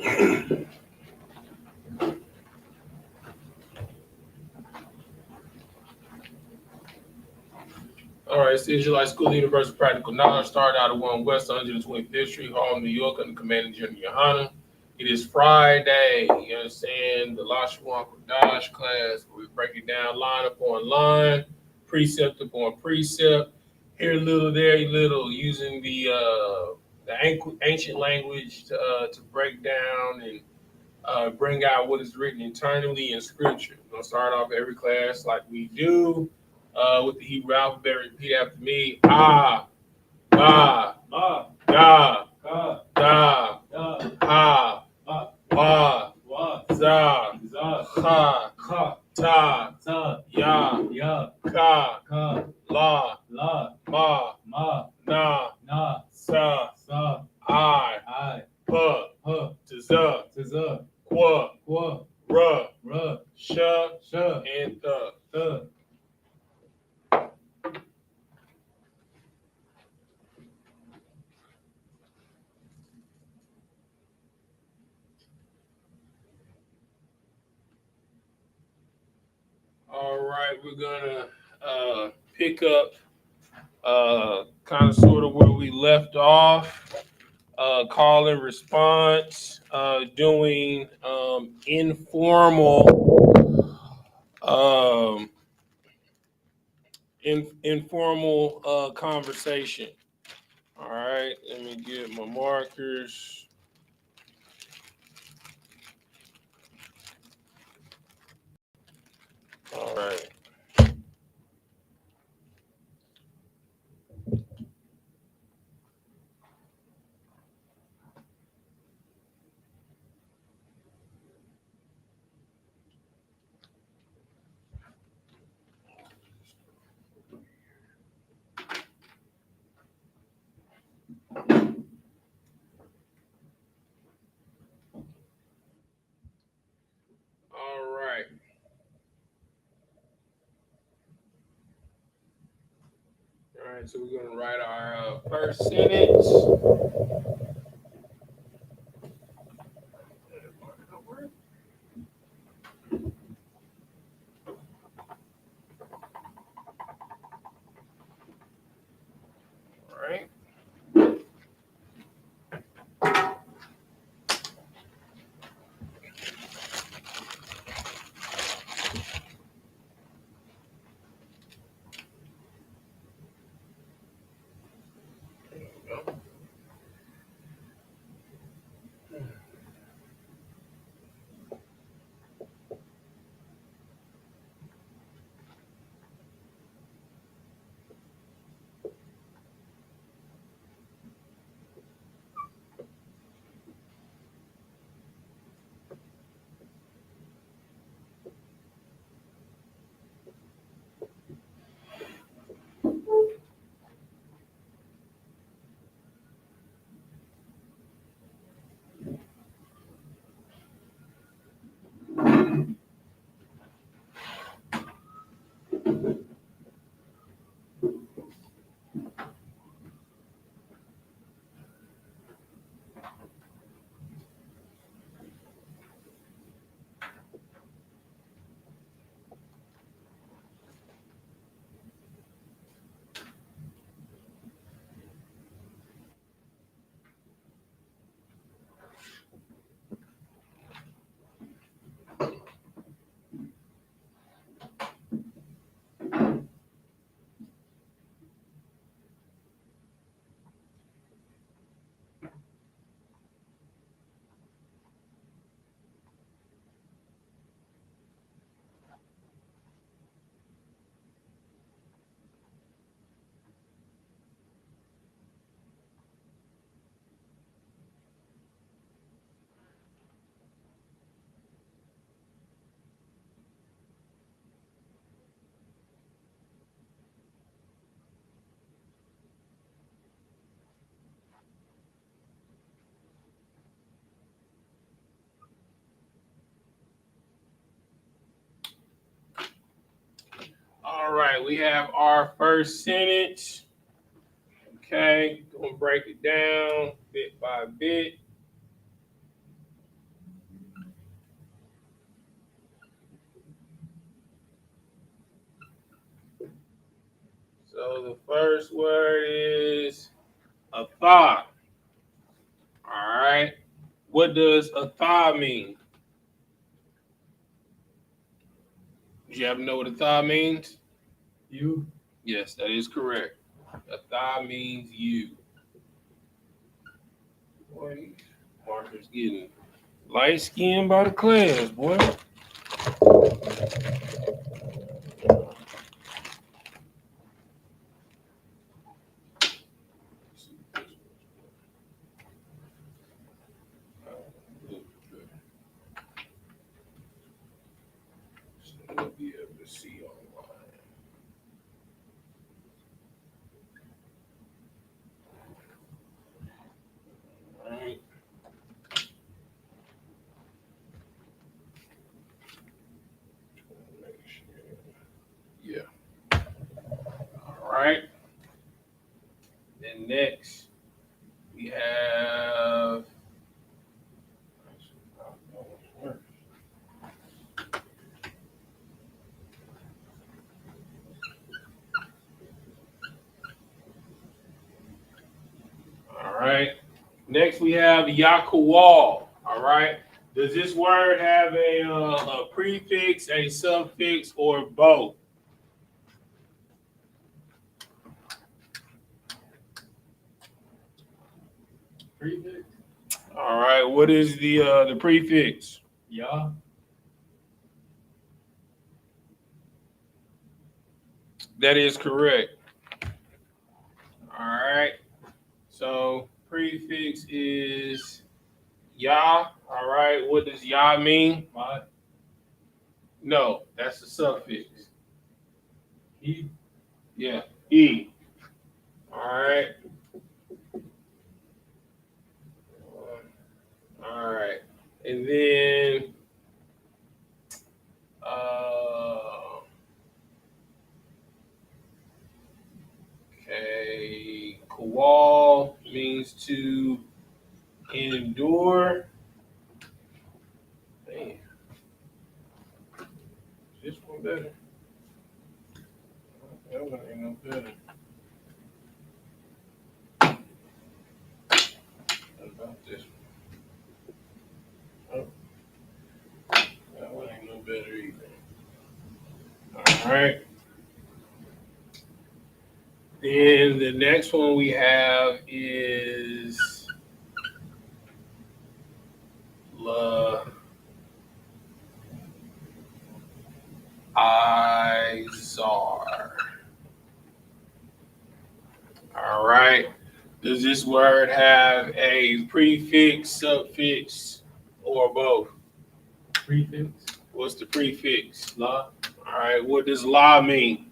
All right, it's the Israelite School of Universal Practical Knowledge. Started out at 1 West 125th Street, Harlem, New York, under commanding General YAHANNA. It is Friday, you understand, the Lashawan Qadash class, where we break it down line upon line, precept upon precept, here a little, there a little, using the ancient language to break down and bring out what is written eternally in Scripture. We're going to start off every class like we do with the Hebrew alphabet. Repeat after me. Ah, ba, da, da, ha, wa, za, ha, ta, ya, ka, la, ma, na, sa, I, tza, kwa, ra, sha, and the. All right, we're gonna pick up kind of sort of where we left off, call and response, doing informal conversation. All right, let me get my markers. All right. All right. All right, so we're going to write our first sentence. All right. All right, we have our first sentence. Okay, gonna break it down bit by bit. First word is atha. All right. What does atha mean? Do you happen to know what atha means? You. Yes, that is correct. Atha means you. Boy, Marcus getting light skinned by the class, boy. You'll be able to see online. All right. Make sure. Yeah. All right. Then next we have. All right. Next we have Yakuwal. All right. Does this word have a prefix, a suffix, or both? Prefix. All right. What is the prefix? Yah. That is correct. All right. So prefix is Yah. All right. What does Yah mean? My. No, that's the suffix. He. Yeah. E. All right. All right. And then okay, Kawal means to endure. Man, is this one better? That one ain't no better. What about this one? Oh, that one ain't no better either. All right. Then the next one we have is Izar. All right. Does this word have a prefix, suffix, or both? Prefix. What's the prefix? La. All right. What does la mean?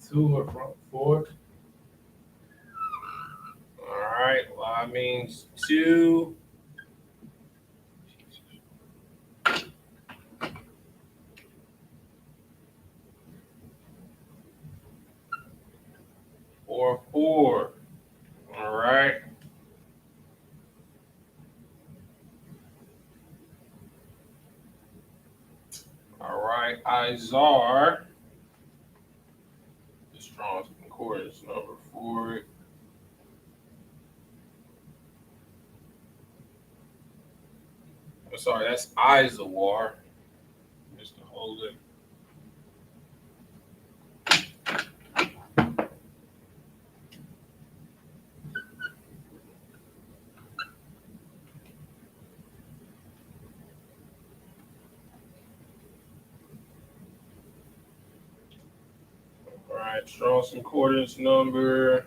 Two or from. Four. All right. La means two. Or four. All right. All right. Izar. The Strong's Concordance number for it. I'm sorry, that's Izawar. Just to hold it. All right. Strong's Concordance number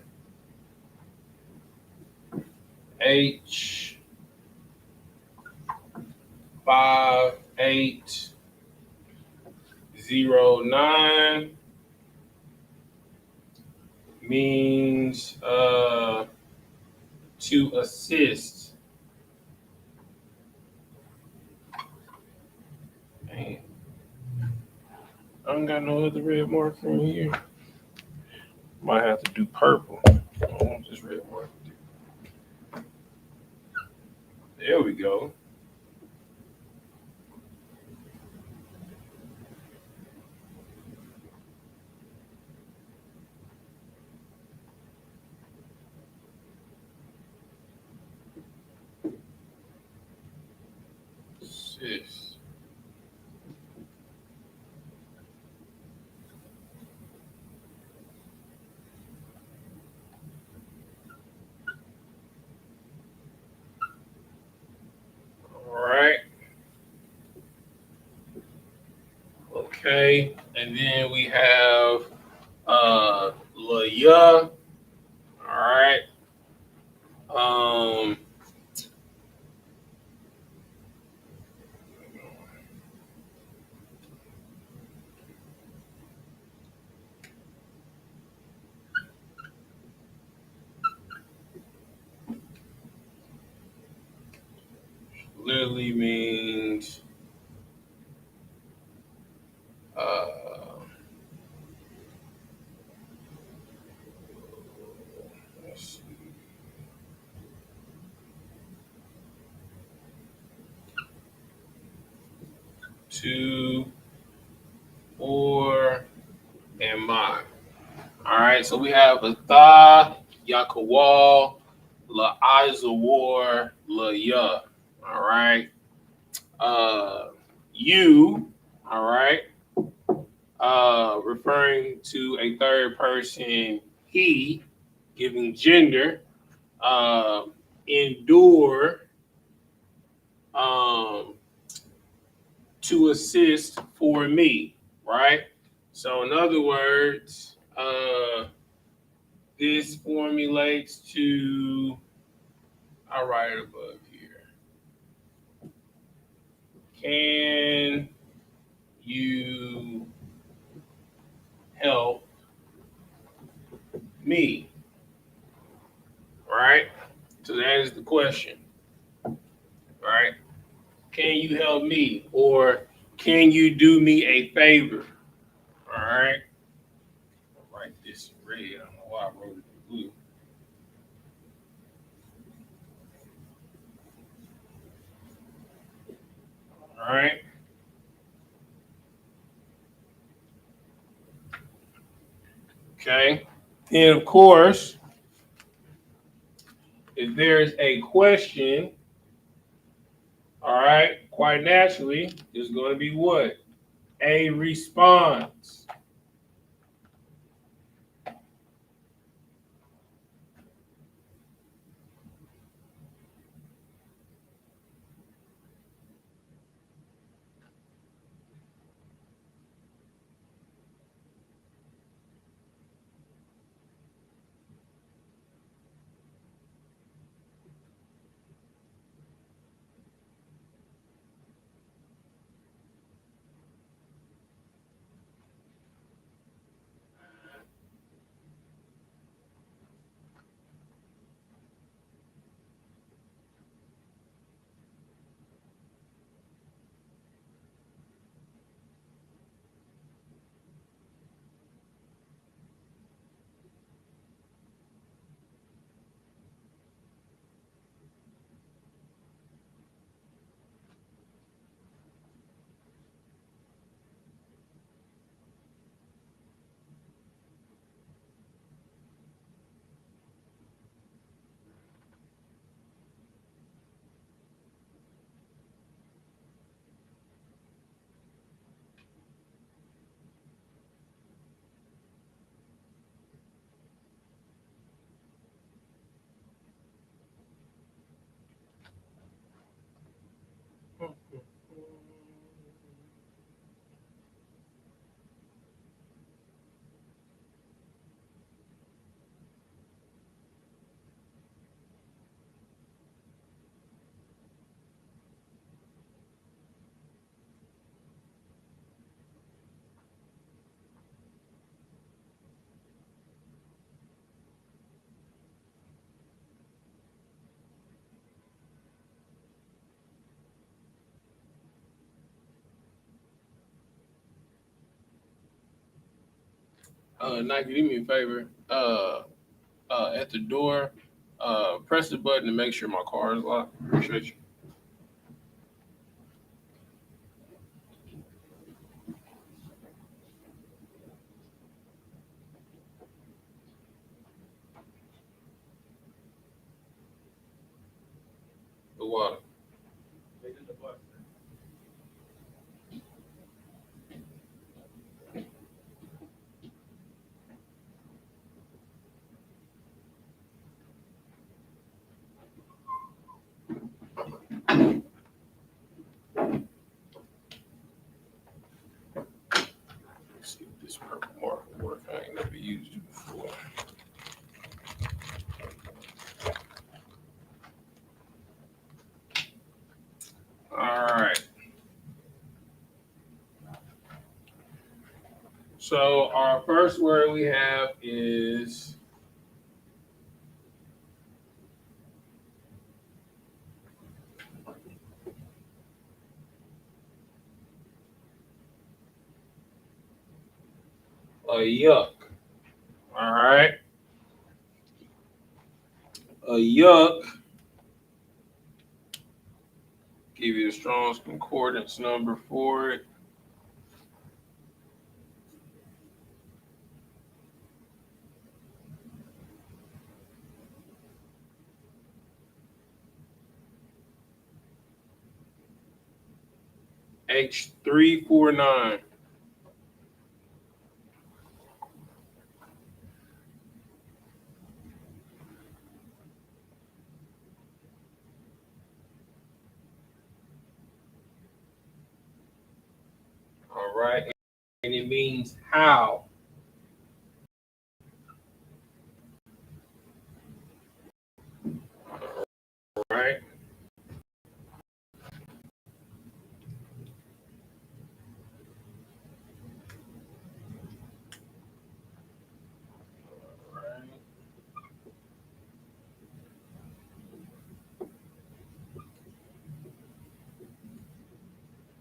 H 5809 means to assist. Man, I don't got no other red marker in here. Might have to do purple. I don't want this red marker. There we go. this? All right. Okay. And then we have Laya. All right. Um, literally means uh, let's see, two, four, and my. All right, so we have Atha, Yakawal, La Izawar, La Ya. All right. You, all right, referring to a third person, he, giving gender, uh, endure, um, to assist for me, right? So, in other words, this formulates to, I'll write it above here. Can you help me? Right? So that is the question, right? Can you help me? Or can you do me a favor? All right? I'll write this in red. I don't know why I wrote it in blue. All right? Okay. Then, of course, if there's a question, all right, quite naturally, there's going to be what? A response. Nike, do me a favor. At the door, press the button to make sure my car is locked. Appreciate you. The water. They did the bus. see if this purple marker work. I ain't never used it before. All right. So our first word we have is a yuck. All right. A yuck. Give you the Strong's Concordance number for it. H349. All right. And it means how. All right. All right.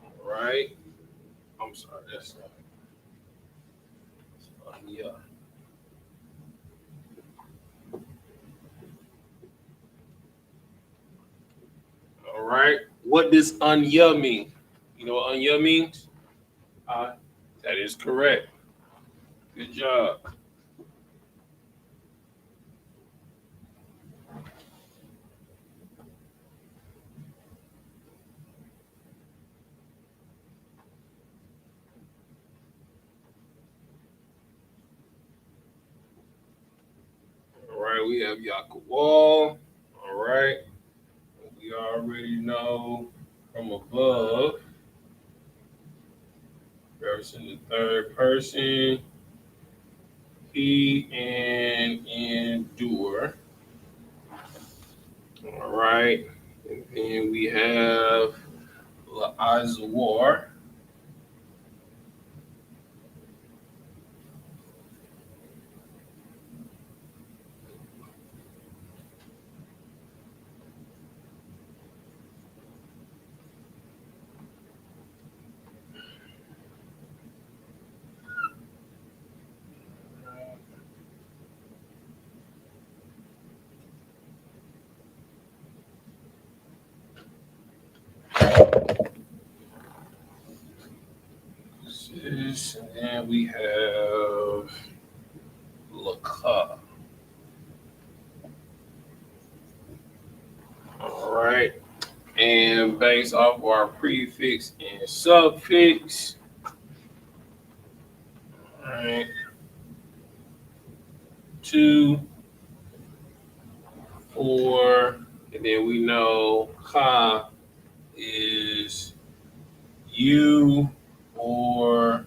All right. I'm sorry. That's yeah. All right. What does unya mean? You know what unya means? That is correct. Good job. All right. We have Yakawal. All right. We already know from above. Verse in the third person. He and endure. All right. And then we have War. And then we have Laka. All right. And based off our prefix and suffix, all right, 2, 4, and then we know Ka is you or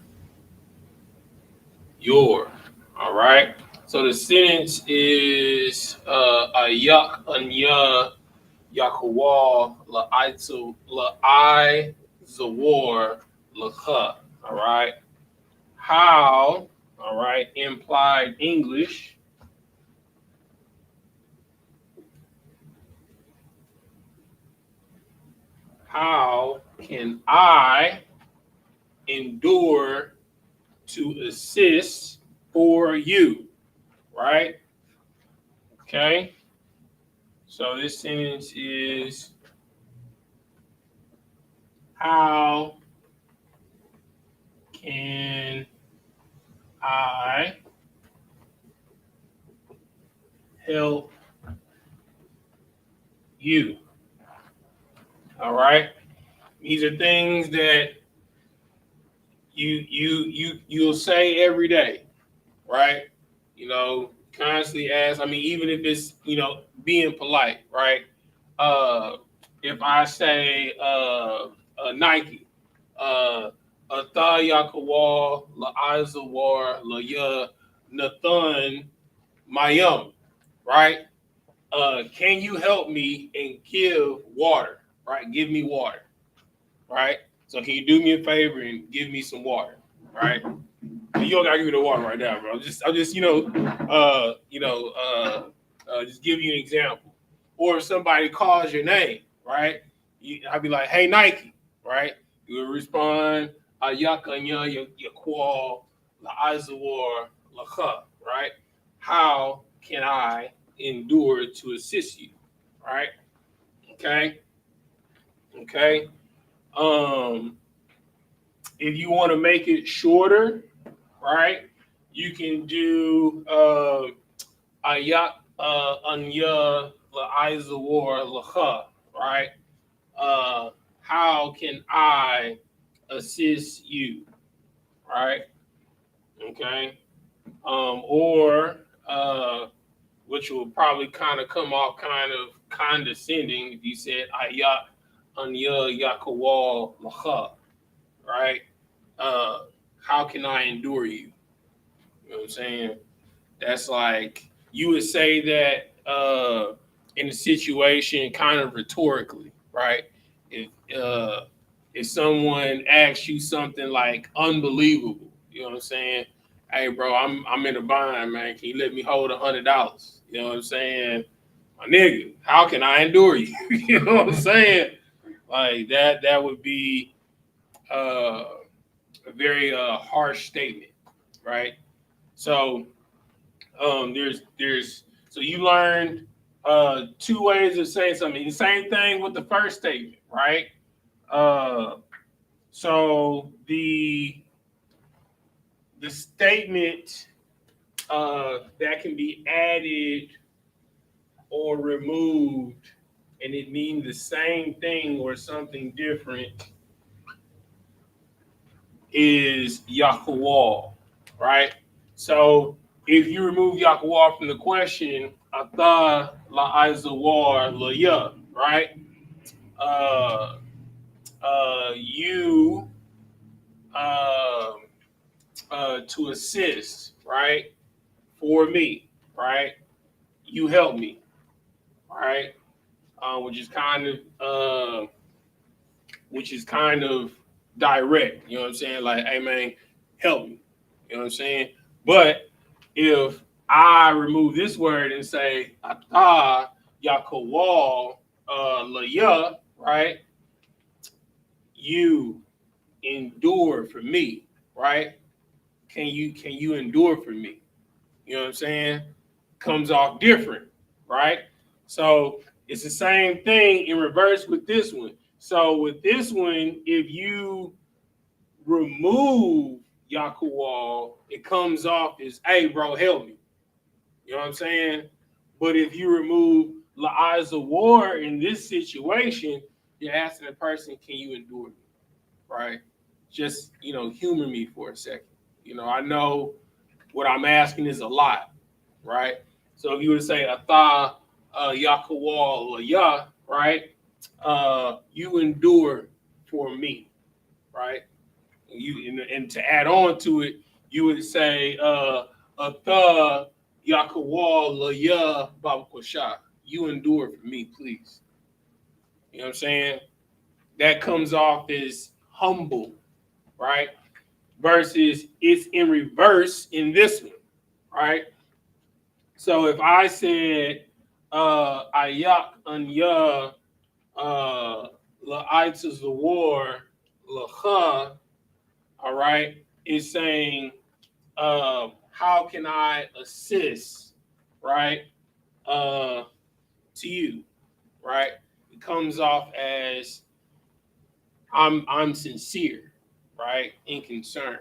your. All right. So the sentence is ayak anya yakawal la'aitu la'ai zawar la'cha. All right. How, all right, implied English. How can I endure to assist for you? Right? Okay. So this sentence is how can I help you? All right. These are things that you'll say every day, right? You know, constantly ask. I mean, even if it's being polite, right? if I say Nike, Atha Yakawal, La Izawar, La Ya, Nathan, Mayum, right? Can you help me and give water, right? Give me water, right? So can you do me a favor and give me some water, right? You don't gotta give me the water right now, bro. I'm just, just give you an example. Or if somebody calls your name, right? I'd be like, hey, Nike, right? You would respond, Yakanya, Yaqual, La Izawar, La, right? How can I endure to assist you, right? Okay, okay. Um, if you want to make it shorter, right? You can do ayak anya la'izawar lacha, right? Uh, how can I assist you, right? Okay. Or which will probably kind of come off kind of condescending if you said ayak anya yakawal lacha, right? Uh, how can I endure you? You know what I'm saying? That's like you would say that in a situation kind of rhetorically, right? If uh, if someone asks you something like unbelievable, you know what I'm saying? Hey, bro, I'm in a bind, man. Can you let me hold $100? You know what I'm saying? My nigga, how can I endure you? You know what I'm saying? Like that would be uh, a very harsh statement, right? So so you learned two ways of saying something. The same thing with the first statement, right? Uh, so the statement that can be added or removed, and it means the same thing or something different, is Yahuwah, right? So if you remove Yahuwah from the question, Atha la Izawar la ya, right? Uh, you uh, to assist, right? For me, right? You help me, right? Which is kind of direct. You know what I'm saying? Like, hey man, help me. You know what I'm saying? But if I remove this word and say ata yakawal laya, right? You endure for me, right? Can you endure for me? You know what I'm saying? Comes off different, right? So it's the same thing in reverse with this one. So with this one, if you remove Yakuwal, it comes off as, hey, bro, help me. You know what I'm saying? But if you remove La'aza War in this situation, you're asking the person, can you endure me? Right? Just, humor me for a second. I know what I'm asking is a lot, right? So if you were to say Atha Yakuwal Ya, right? You endure for me, right? And to add on to it, you would say Atha Yakawal Ya Baba Kwasha. You endure for me, please. You know what I'm saying? That comes off as humble, right? Versus it's in reverse in this one, right? So if I said Ayak Anya La'aitas the war Lacha, all right, is saying how can I assist, right, to you, right? It comes off as I'm sincere, right, in concern,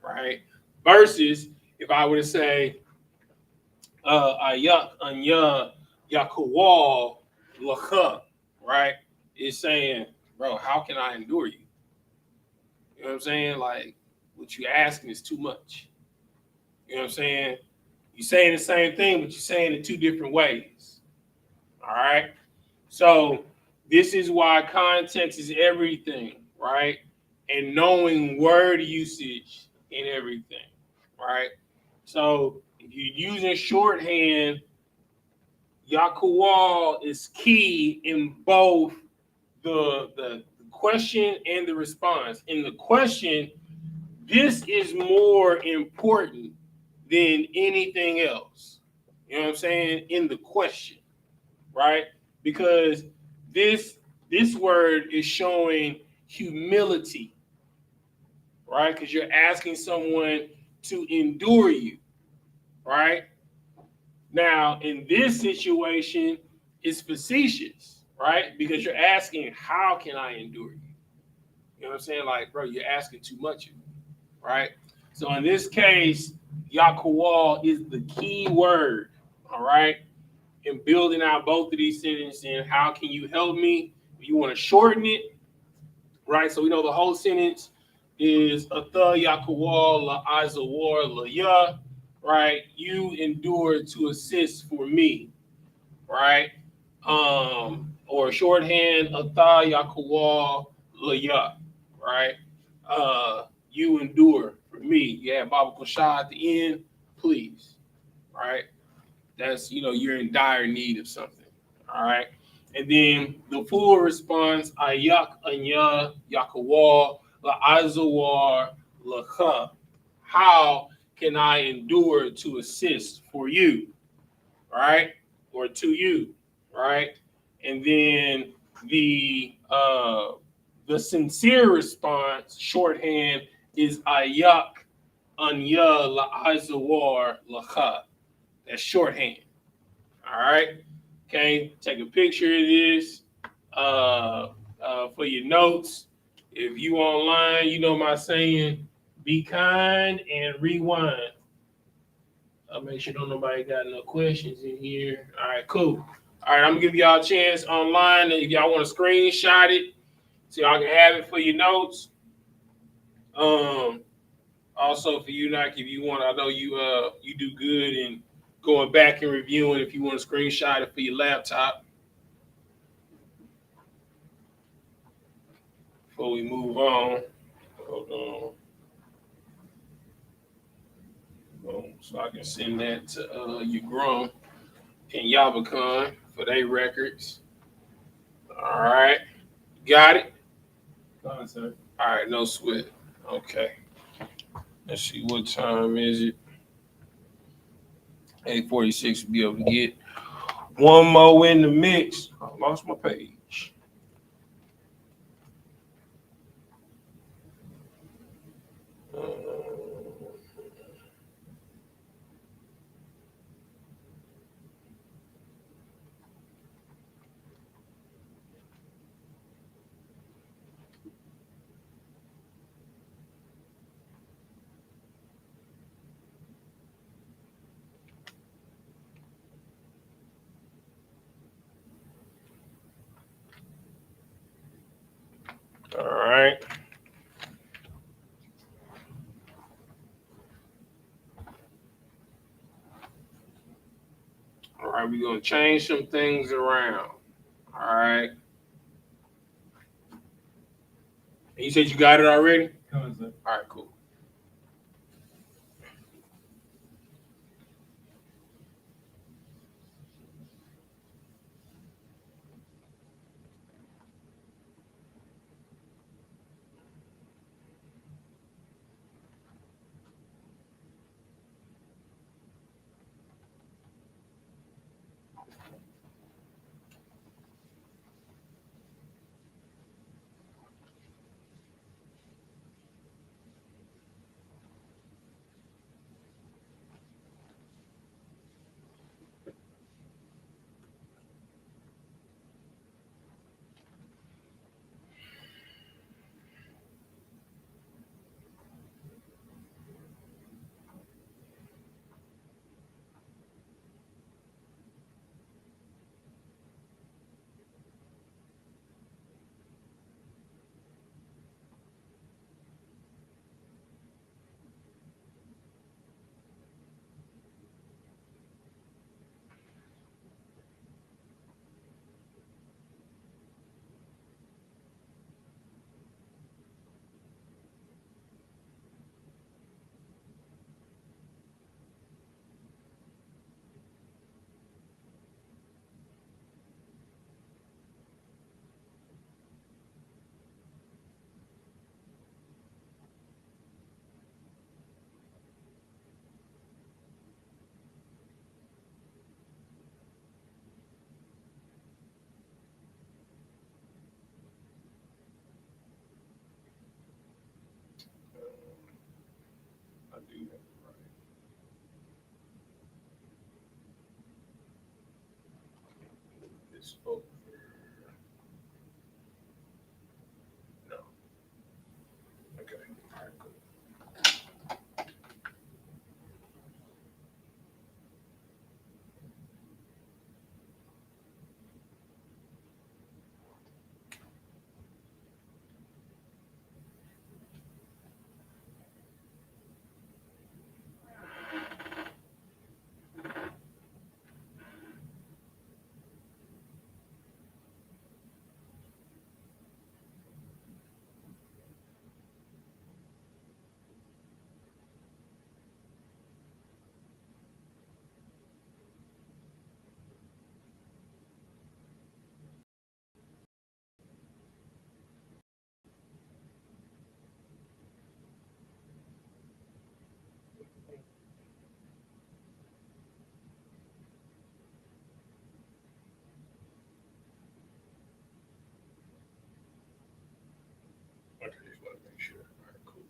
right? Versus if I were to say ayak anya yakuwal lacha, right, is saying, bro, how can I endure you? You know what I'm saying? Like what you asking is too much. You know what I'm saying? You're saying the same thing, but you're saying it two different ways. All right. So This is why context is everything, right? And knowing word usage in everything, right? So if you're using shorthand, Yakuwal is key in both the question and the response. In the question, this is more important than anything else. You know what I'm saying? In the question, right? Because this word is showing humility, right? Because you're asking someone to endure you, right? Now, in this situation, it's facetious, right? Because you're asking, how can I endure you? You know what I'm saying? Like, bro, you're asking too much of me, right? So in this case, Yakuwal is the key word, all right? In building out both of these sentences, and how can you help me? You want to shorten it, right? So we know the whole sentence is Atha Yakuwal La Izawar La Ya, right? You endured to assist for me, right? Or shorthand Atha Yakuwal La Ya, right? You endure for me. You have Baba Kushah at the end, please, right? That's, you're in dire need of something. All right. And then the full response, Ayak Anya Yakawal La Azawar Lacha. How can I endure to assist for you? Right? Or to you, right? And then the sincere response, shorthand, is Ayak Anya La Azawar Lacha. That's shorthand. All right. Okay. Take a picture of this for your notes. If you online, you know my saying, be kind and rewind. I'll make sure don't nobody got no questions in here. All right, cool. All right, I'm gonna give y'all a chance online. If y'all want to screenshot it, so y'all can have it for your notes. Also for you, Nike, if you want, I know you do good in going back and reviewing. If you want to screenshot it for your laptop. Before we move on, hold on. So I can send that to your Grum and Yabacon for their records. All right. Got it? Fine, sir. All right, no sweat. Okay. Let's see, what time is it? 8:46 to be able to get one more in the mix. I lost my page. Uh, all right. All right, we're going to change some things around. All right. You said you got it already? Come on, sir. All right, cool. spoke. No. Okay. All right, cool. Okay, just want to make sure. All right, cool.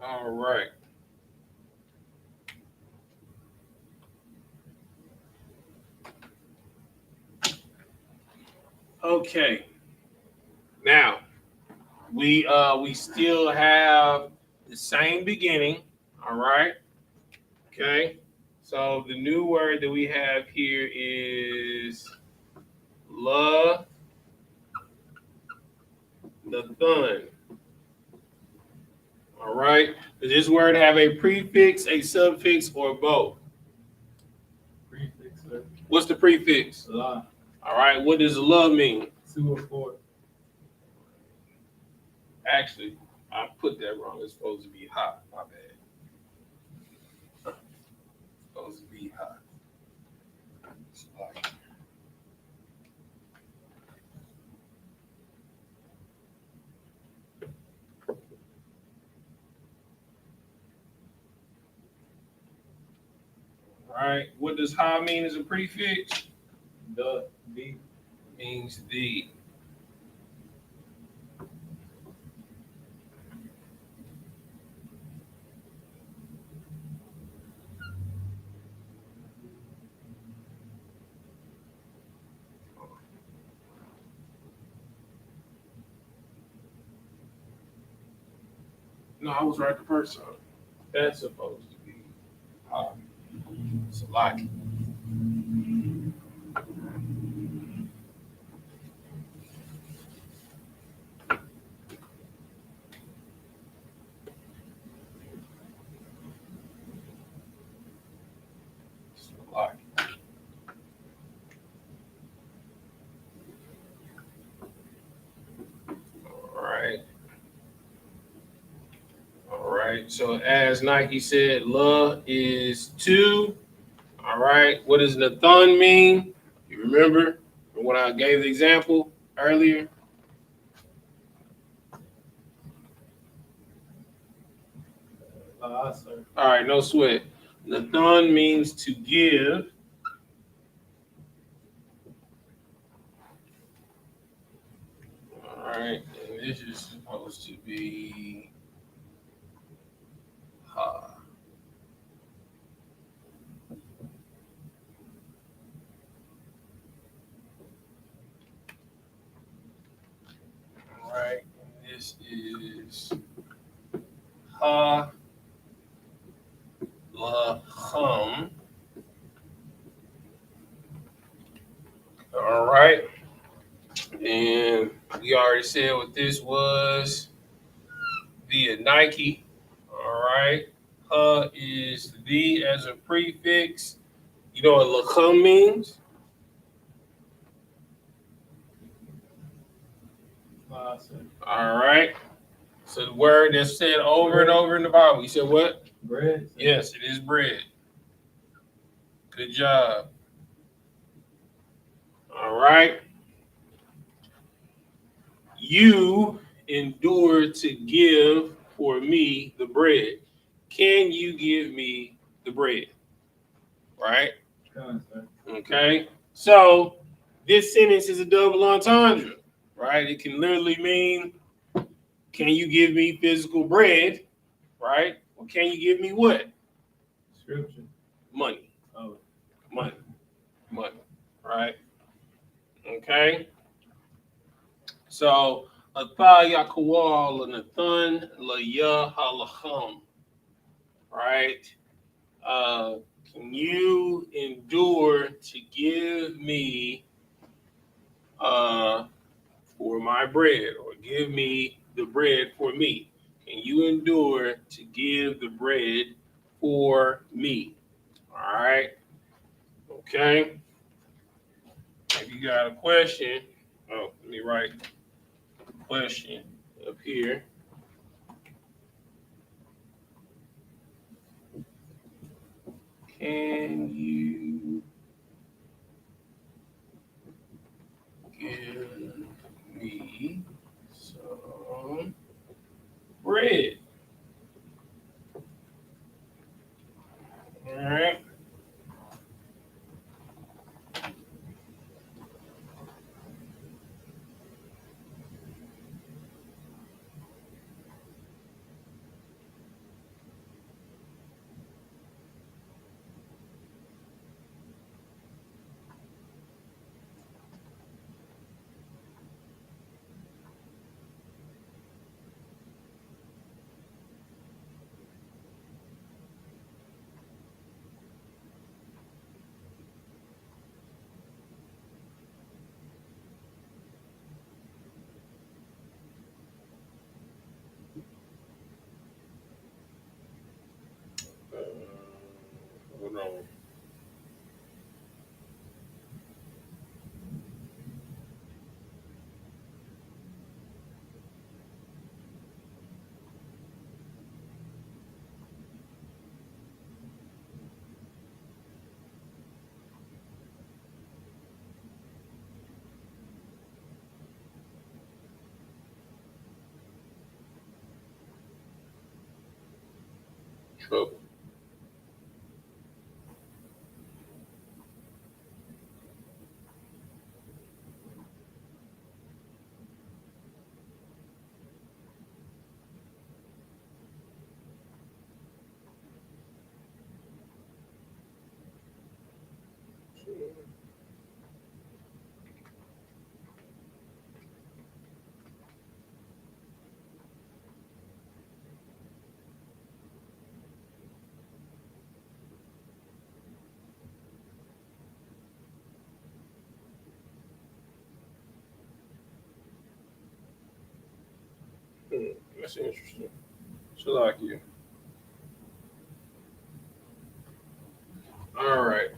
All right. Okay. Now we still have the same beginning. All right. Okay. So the new word that we have here is la thun. All right. Does this word have a prefix, a suffix, or both? Prefix, sir. What's the prefix? La. All right. What does love mean? 2 or 4. Actually, I put that wrong. It's supposed to be hot. My bad. It's supposed to be hot. All right. What does ha mean as a prefix? The. Means the. No, I was right the first time. That's supposed to be ha. Salaki. Salaki. All right. All right. So as Nike said, la is 2. All right. What does Nathan mean? You remember when I gave the example earlier? Sir. All right, no sweat. Nathan means to give. this is supposed to be ha. All right. This is ha la hum. All right. And we already said what this was via Nike. All right. Is the as a prefix. You know what lacum means? All right. So the word that's said over and over in the Bible. You said what? Bread. Yes, it is bread. Good job. All right. You endure to give for me the bread. Can you give me the bread? Right? Okay. So this sentence is a double entendre, right? It can literally mean, can you give me physical bread? Right? Or can you give me what? Scripture. Money. Oh. Money. Money. Right? Okay. So Atha Yakual Nathan La Yahalacham. Right? Can you endure to give me for my bread, or give me the bread for me? Can you endure to give the bread for me? All right. Okay. If you got a question, let me write question up here. Can you give me some bread? All right. Uh, Hold on. Trouble. That's interesting. So like you. All right.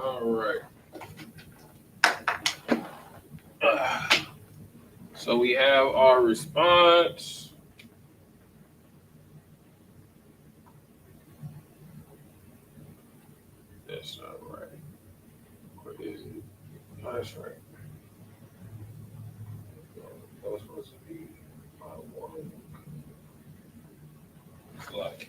All right. So we have our response. That's not right. What is it? Oh, that's right. That was supposed to be one. It's like.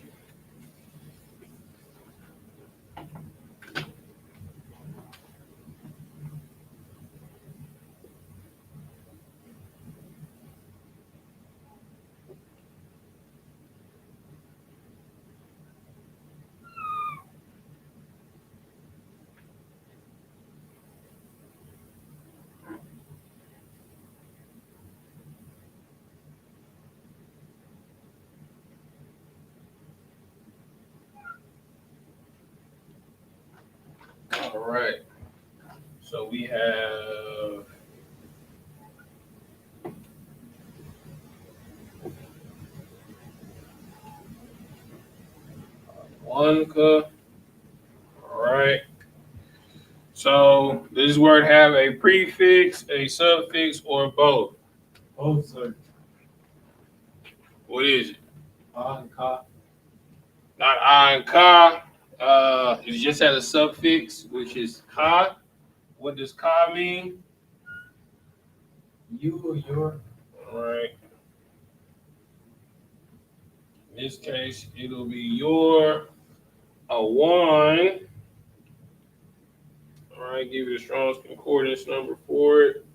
All right. So we have Wanka. All right. So does this word have a prefix, a suffix, or both? Both, sir. What is it? On cop. Not I and ka. It just has a suffix, which is ka. What does ka mean? You or your. All right. In this case, it'll be your a one. All right. Give you the Strong's Concordance number for it.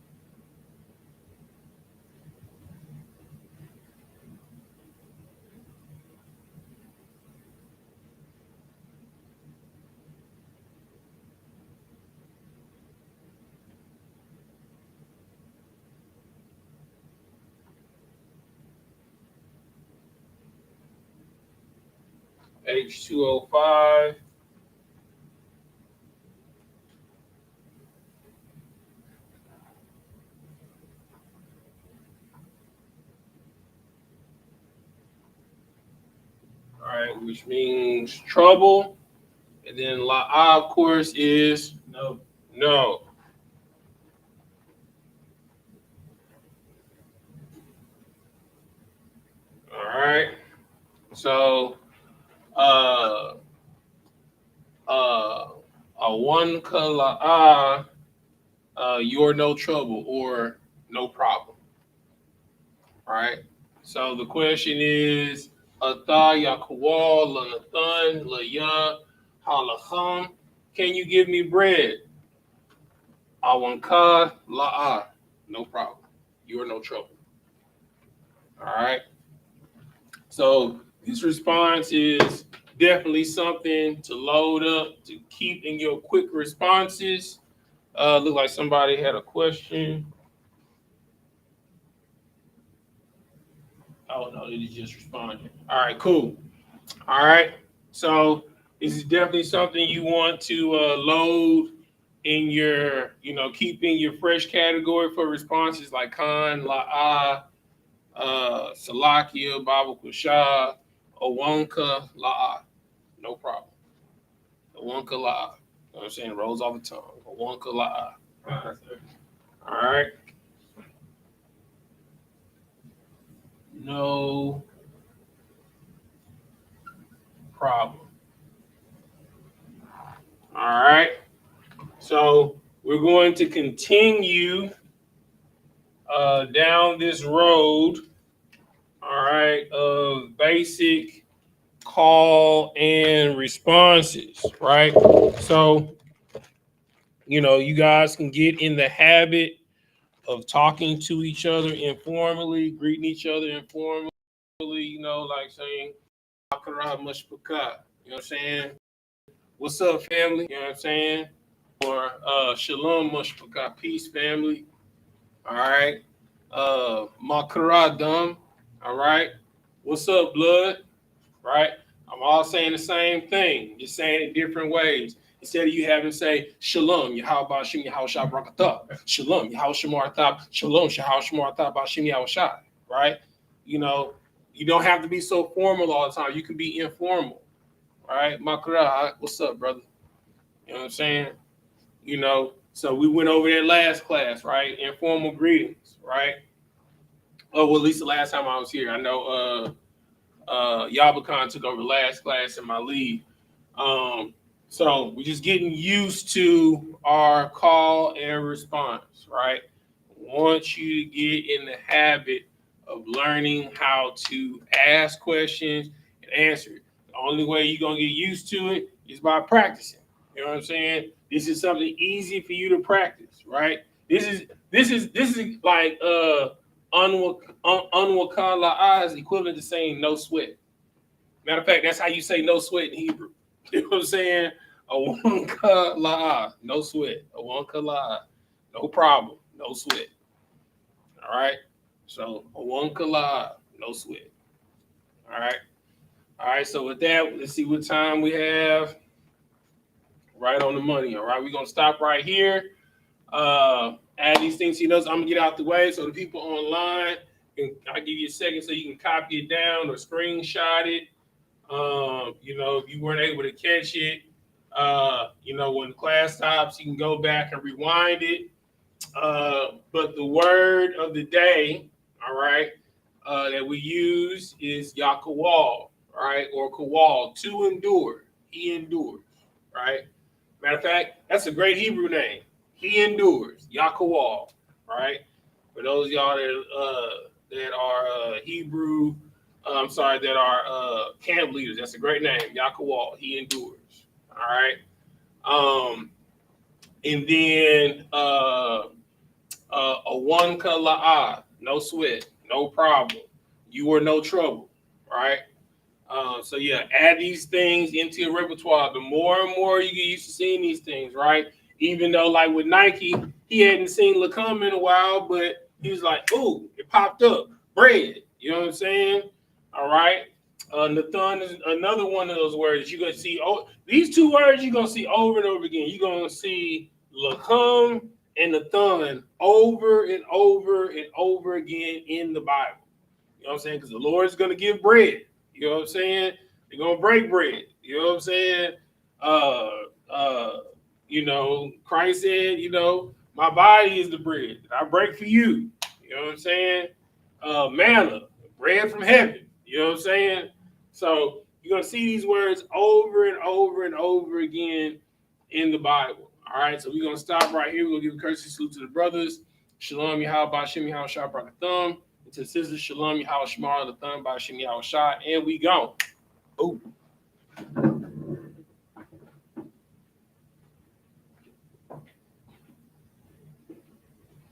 H2O5. All right, which means trouble. And then La, of course, is No. no. All right. So, uh, uh, a one kala'a, you're no trouble or no problem. All right. So the question is, Ata Yakuwal Lanathan Laya Halacham. Can you give me bread? Awanka La'a. No problem. You are no trouble. All right. So this response is definitely something to load up to keep in your quick responses. Look like somebody had a question. Oh no, they just responded. All right, cool. All right. So this is definitely something you want to load in your, keeping your fresh category for responses like Khan, La'ah, Salakia, Baba Kusha, Owanka, La'ah. No problem. Owanka, La'ah. You know what I'm saying? It rolls off the tongue. Owanka, La'ah. Right, sir. All right. No problem. All right. So we're going to continue down this road, all right, of basic call and responses, right? So, you guys can get in the habit of talking to each other informally, greeting each other informally, like saying, Akara Mushpaka, you know what I'm saying? What's up, family? You know what I'm saying? Or Shalom Mushpaka, peace, family. All right. Makaradam. All right. What's up, blood? Right. I'm all saying the same thing, just saying it different ways. Instead of you having to say Shalom, Yahweh Bashim Yahweh Shah Brakatah, Shalom, Yahweh Shemar Thab, Shalom, Yahweh Shemar Thab Bashim Yahweh Shah. Right. You don't have to be so formal all the time. You can be informal. All right. Makara, what's up, brother? You know what I'm saying? You know, so we went over that last class, right? Informal greetings, right? Oh, well, at least the last time I was here. I know Yabakan took over the last class in my lead. So we're just getting used to our call and response, right? Want you to get in the habit of learning how to ask questions and answer it. The only way you're gonna get used to it is by practicing. You know what I'm saying? This is something easy for you to practice, right? This is like unwakala is equivalent to saying no sweat. Matter of fact, that's how you say no sweat in Hebrew. You know what I'm saying? Awanka la'a, no sweat. Awanka la'a, no problem, no sweat. All right. So awanka la'a, no sweat. All right. All right. So with that, let's see what time we have. Right on the money. All right. We're gonna stop right here. Add these things. I'm gonna get out the way so the people online. I'll give you a second so you can copy it down or screenshot it. If you weren't able to catch it, when class stops, you can go back and rewind it. But the word of the day, all right, that we use is Yakawal, right, or Kawal, to endure. He endures, right? Matter of fact, that's a great Hebrew name. He endures, Yakawal, right? For those of y'all that are Hebrew, that are camp leaders, that's a great name, Yakawal. He endures, all right. And then a one kala'ah, no sweat, no problem. You are no trouble, right? So yeah, add these things into your repertoire. The more and more you get used to seeing these things, right? Even though, like with Nike, he hadn't seen Lacum in a while, but he was like, "Ooh, it popped up, bread." You know what I'm saying? All right. Nathan is another one of those words you're gonna see. Oh, these two words you're gonna see over and over again. You're gonna see Lacum and Nathan over and over and over again in the Bible. You know what I'm saying? Because the Lord's gonna give bread. You know what I'm saying? They're gonna break bread. You know what I'm saying? Uh, uh, Christ said, my body is the bread that I break for you. You know what I'm saying? Manna, bread from heaven. You know what I'm saying? So you're gonna see these words over and over and over again in the Bible. All right, so we're gonna stop right here. We're gonna give a courtesy salute to the brothers. Shalom, Yahweh, Bashem, Yahweh, Shah, Barakatham. And to the sisters, Shalom, Yahweh, Shemar, the Thumb, Bashem, Yahweh, Shah. And we gone. Oh.